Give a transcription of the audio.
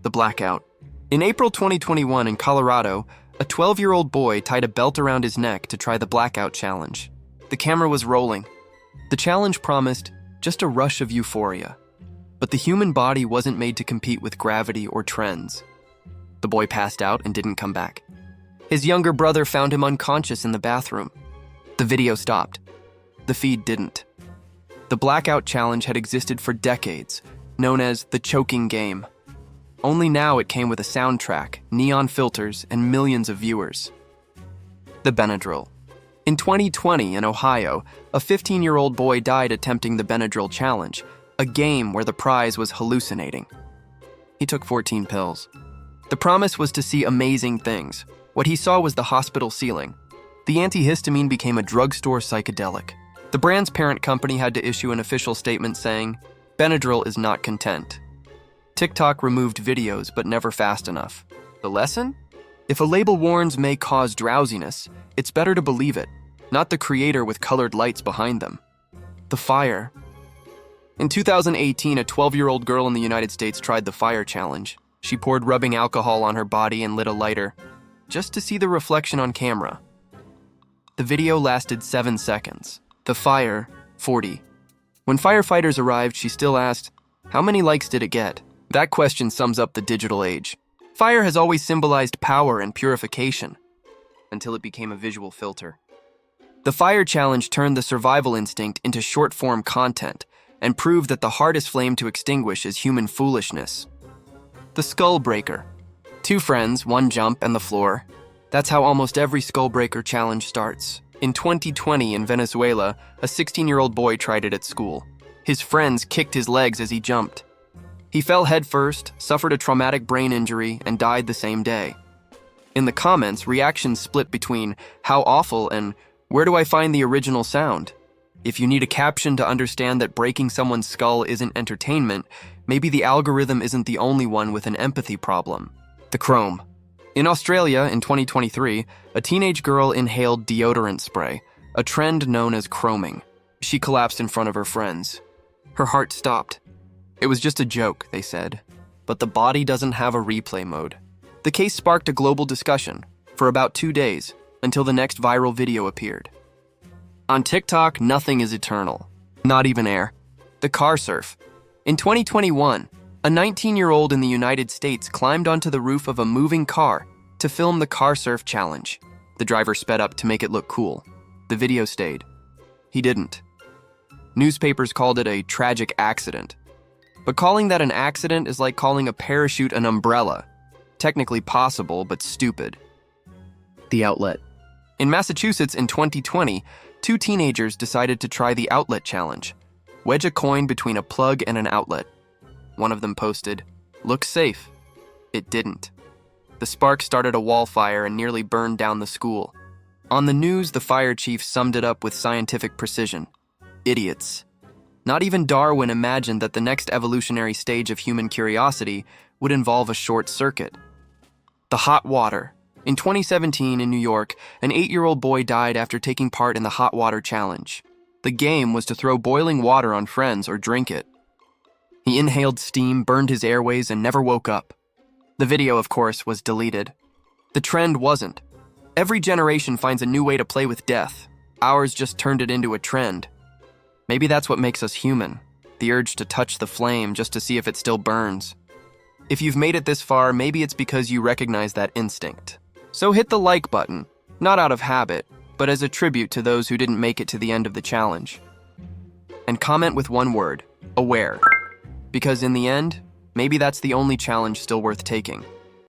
The Blackout. In April 2021 in Colorado, a 12-year-old boy tied a belt around his neck to try the Blackout challenge. The camera was rolling. The challenge promised just a rush of euphoria. But the human body wasn't made to compete with gravity or trends. The boy passed out and didn't come back. His younger brother found him unconscious in the bathroom. The video stopped. The feed didn't. The Blackout challenge had existed for decades, known as the choking game. Only now it came with a soundtrack, neon filters, and millions of viewers. The Benadryl. In 2020 in Ohio, a 15-year-old boy died attempting the Benadryl challenge, a game where the prize was hallucinating. He took 14 pills. The promise was to see amazing things. What he saw was the hospital ceiling. The antihistamine became a drugstore psychedelic. The brand's parent company had to issue an official statement saying, "Benadryl is not content." TikTok removed videos, but never fast enough. The lesson? If a label warns may cause drowsiness, it's better to believe it, not the creator with colored lights behind them. The fire. In 2018, a 12-year-old girl in the United States tried the fire challenge. She poured rubbing alcohol on her body and lit a lighter, just to see the reflection on camera. The video lasted 7 seconds. The fire, 40. When firefighters arrived, she still asked, "How many likes did it get?" That question sums up the digital age. Fire has always symbolized power and purification, until it became a visual filter. The fire challenge turned the survival instinct into short-form content and proved that the hardest flame to extinguish is human foolishness. The skull breaker. 2 friends, 1 jump, and the floor. That's how almost every skull breaker challenge starts. In 2020 in Venezuela, a 16-year-old boy tried it at school. His friends kicked his legs as he jumped. He fell headfirst, suffered a traumatic brain injury, and died the same day. In the comments, reactions split between "how awful" and "where do I find the original sound?" If you need a caption to understand that breaking someone's skull isn't entertainment, maybe the algorithm isn't the only one with an empathy problem. The chrome. In Australia, in 2023, a teenage girl inhaled deodorant spray, a trend known as chroming. She collapsed in front of her friends. Her heart stopped. It was just a joke, they said. But the body doesn't have a replay mode. The case sparked a global discussion for about 2 days, until the next viral video appeared. On TikTok, nothing is eternal. Not even air. The car surf. In 2021, a 19-year-old in the United States climbed onto the roof of a moving car to film the car surf challenge. The driver sped up to make it look cool. The video stayed. He didn't. Newspapers called it a tragic accident. But calling that an accident is like calling a parachute an umbrella. Technically possible, but stupid. The outlet. In Massachusetts in 2020, 2 teenagers decided to try the outlet challenge. Wedge a coin between a plug and an outlet. One of them posted, "Looks safe." It didn't. The spark started a wall fire and nearly burned down the school. On the news, the fire chief summed it up with scientific precision. Idiots. Not even Darwin imagined that the next evolutionary stage of human curiosity would involve a short circuit. The hot water. In 2017 in New York, an 8-year-old boy died after taking part in the hot water challenge. The game was to throw boiling water on friends or drink it. He inhaled steam, burned his airways, and never woke up. The video, of course, was deleted. The trend wasn't. Every generation finds a new way to play with death. Ours just turned it into a trend. Maybe that's what makes us human, the urge to touch the flame just to see if it still burns. If you've made it this far, maybe it's because you recognize that instinct. So hit the like button, not out of habit, but as a tribute to those who didn't make it to the end of the challenge. And comment with one word, aware. Because in the end, maybe that's the only challenge still worth taking.